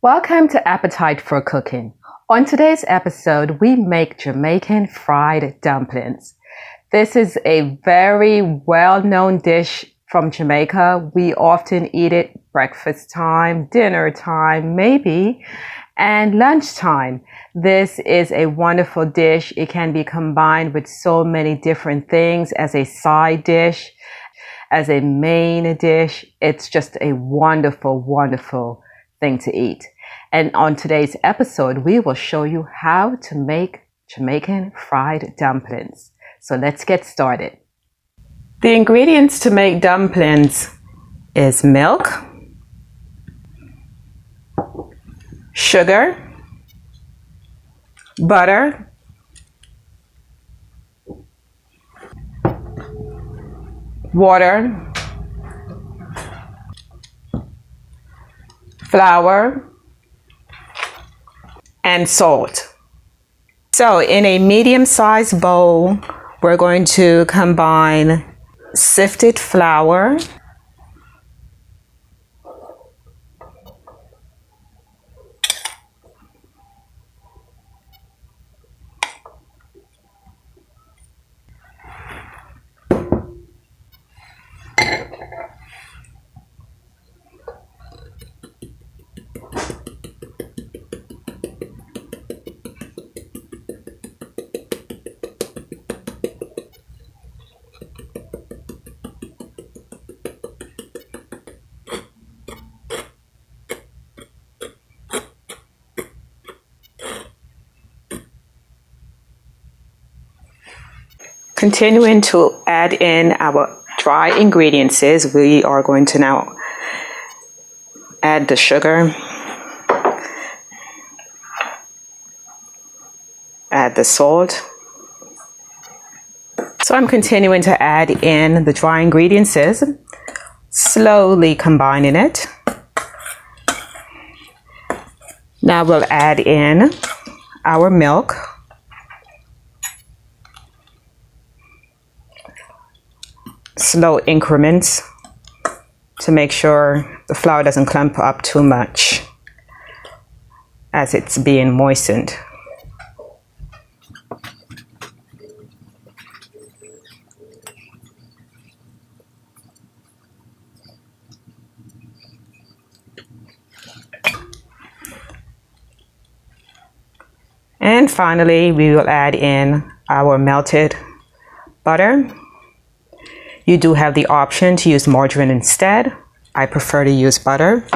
Welcome to Appetite for Cooking. On today's episode, we make Jamaican fried dumplings. This is a very well-known dish from Jamaica. We often eat it breakfast time, dinner time, maybe, and lunchtime. This is a wonderful dish. It can be combined with so many different things as a side dish, as a main dish. It's just a wonderful, wonderful thing to eat. And on today's episode, we will show you how to make Jamaican fried dumplings. So let's get started. The ingredients to make dumplings is milk, sugar, butter, water, flour, and salt. So in a medium-sized bowl, we're going to combine sifted flour, continuing to add in our dry ingredients. We are going to now add the sugar, add the salt. So I'm continuing to add in the dry ingredients, slowly combining it. Now we'll add in our milk. Slow increments to make sure the flour doesn't clump up too much as it's being moistened. And finally, we will add in our melted butter. You do have the option to use margarine instead. I prefer to use butter.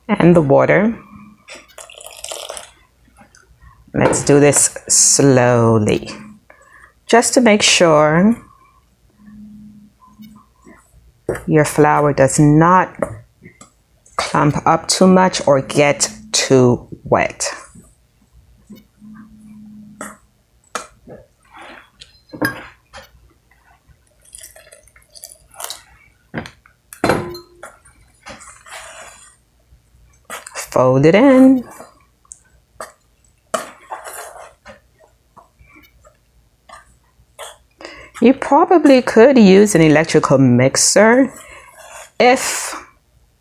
And the water. Let's do this slowly, just to make sure your flour does not clump up too much or get too wet. Fold it in. You probably could use an electrical mixer if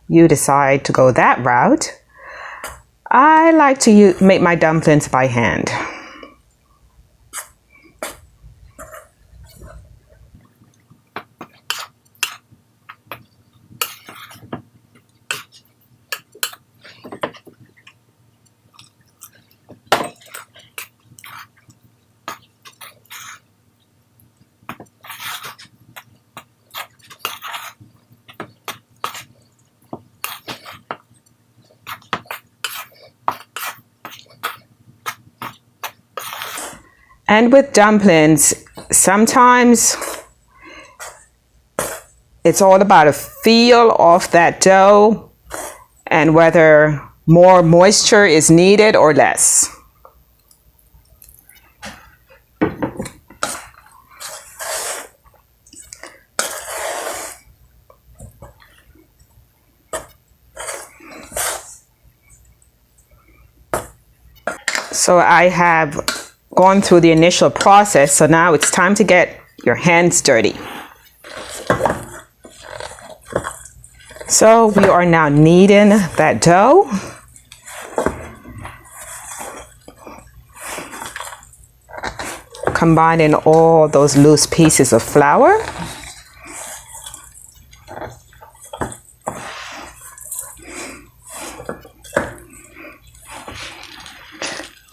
you decide to go that route. I like to make my dumplings by hand. And with dumplings, sometimes it's all about a feel of that dough and whether more moisture is needed or less. So I have gone through the initial process, so now it's time to get your hands dirty. So we are now kneading that dough. Combining all those loose pieces of flour.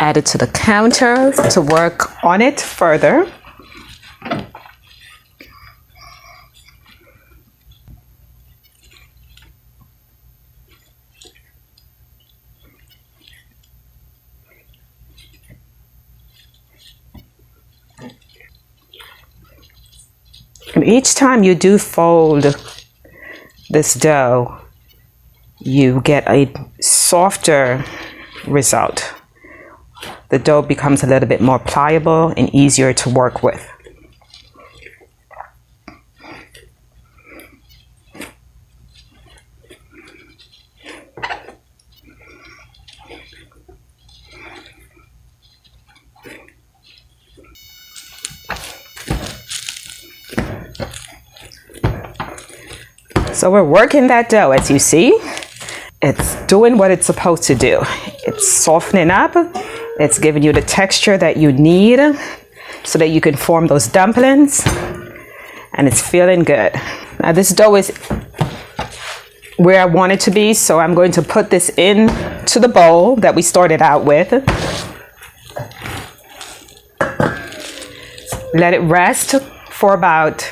Add it to the counter to work on it further. And each time you do fold this dough, you get a softer result. The dough becomes a little bit more pliable and easier to work with. So we're working that dough, as you see. It's doing what it's supposed to do. It's softening up. It's giving you the texture that you need so that you can form those dumplings. And it's feeling good. Now this dough is where I want it to be, so I'm going to put this in to the bowl that we started out with. Let it rest for about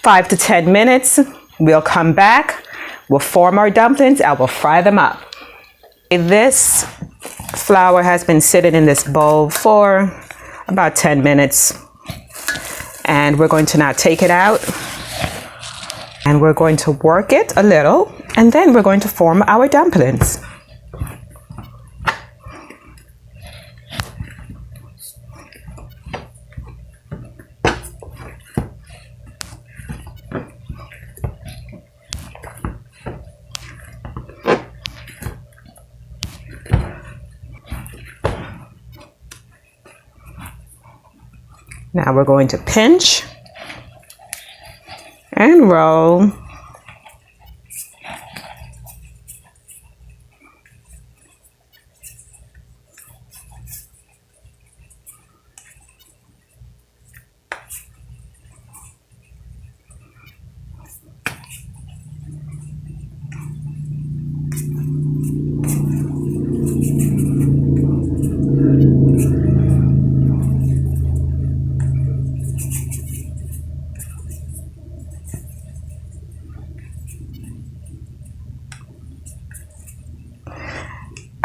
5 to 10 minutes. We'll come back, we'll form our dumplings, and we'll fry them up. This flour has been sitting in this bowl for about 10 minutes. And we're going to now take it out. And we're going to work it a little. And then we're going to form our dumplings. Now we're going to pinch and roll.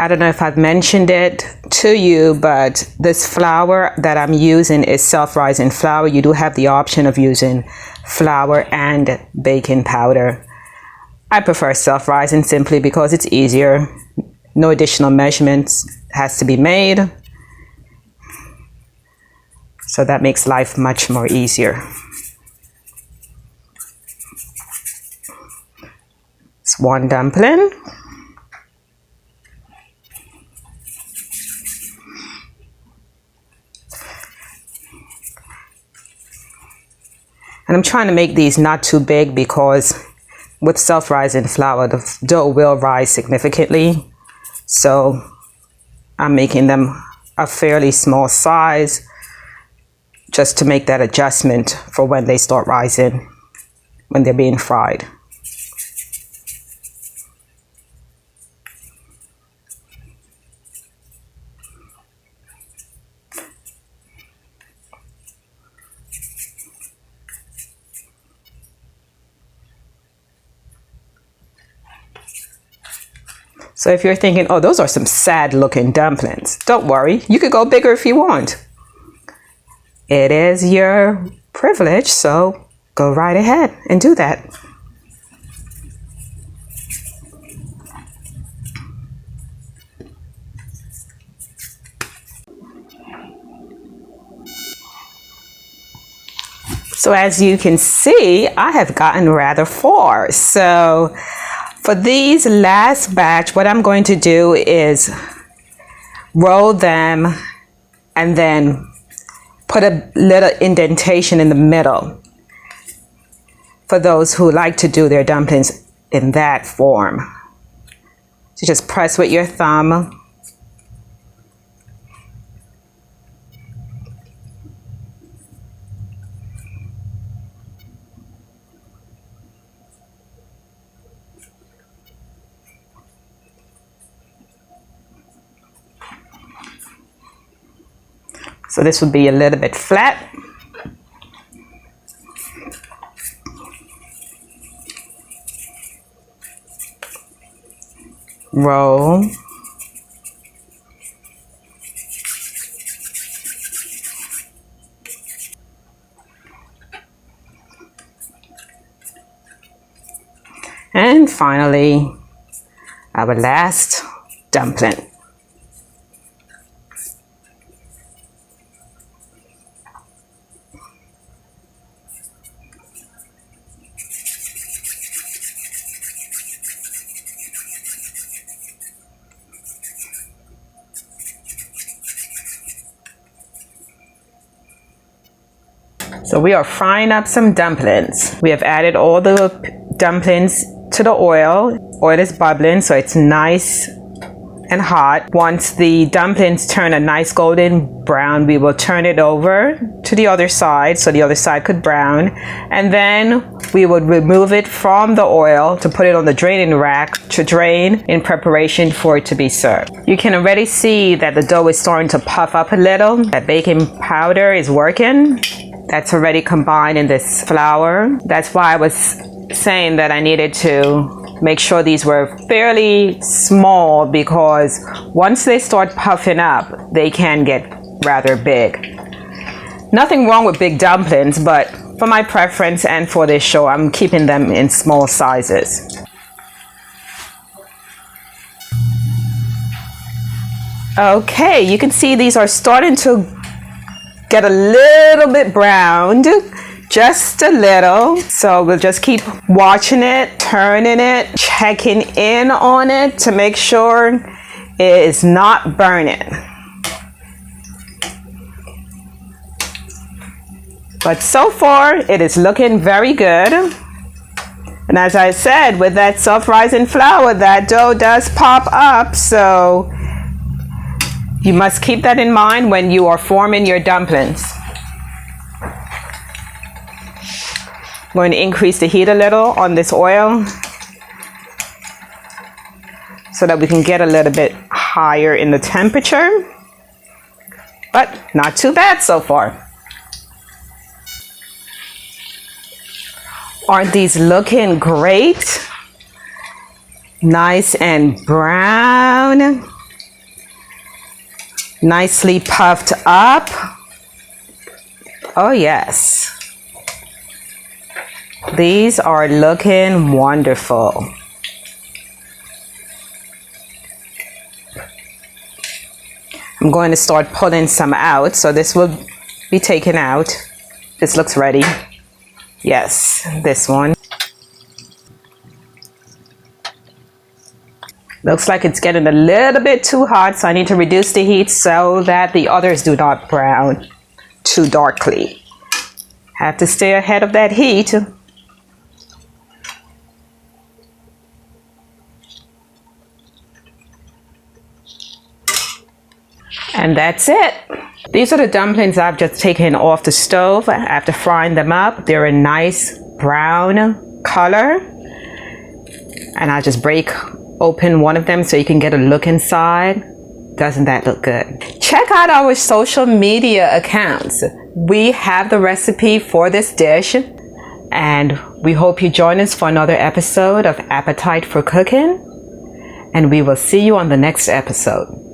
I don't know if I've mentioned it to you, but this flour that I'm using is self-rising flour. You do have the option of using flour and baking powder. I prefer self-rising simply because it's easier. No additional measurements has to be made. So that makes life much more easier. It's one dumpling. And I'm trying to make these not too big because with self-rising flour, the dough will rise significantly. So I'm making them a fairly small size just to make that adjustment for when they start rising, when they're being fried. So if you're thinking, oh, those are some sad looking dumplings, don't worry, you could go bigger if you want. It is your privilege, so go right ahead and do that. So as you can see, I have gotten rather far. So for these last batch, what I'm going to do is roll them, and then put a little indentation in the middle for those who like to do their dumplings in that form. So just press with your thumb. So this would be a little bit flat. Roll. And finally, our last dumpling. So we are frying up some dumplings. We have added all the dumplings to the oil. Oil is bubbling, so it's nice and hot. Once the dumplings turn a nice golden brown, we will turn it over to the other side so the other side could brown. And then we would remove it from the oil to put it on the draining rack to drain in preparation for it to be served. You can already see that the dough is starting to puff up a little. That baking powder is working. That's already combined in this flour. That's why I was saying that I needed to make sure these were fairly small, because once they start puffing up, they can get rather big. Nothing wrong with big dumplings, but for my preference and for this show, I'm keeping them in small sizes. Okay, you can see these are starting to get a little bit browned, just a little. So we'll just keep watching it, turning it, checking in on it to make sure it is not burning. But so far, it is looking very good. And as I said, with that self-rising flour, that dough does pop up. So you must keep that in mind when you are forming your dumplings. I'm going to increase the heat a little on this oil so that we can get a little bit higher in the temperature. But not too bad so far. Aren't these looking great? Nice and brown. Nicely puffed up. Oh yes. These are looking wonderful. I'm going to start pulling some out, so this will be taken out. This looks ready. Yes, this one. Looks like it's getting a little bit too hot, so I need to reduce the heat so that the others do not brown too darkly. Have to stay ahead of that heat. And that's it. These are the dumplings I've just taken off the stove after frying them up. They're a nice brown color. And I just break open one of them so you can get a look inside. Doesn't that look good? Check out our social media accounts. We have the recipe for this dish, and we hope you join us for another episode of Appetite for Cooking, and we will see you on the next episode.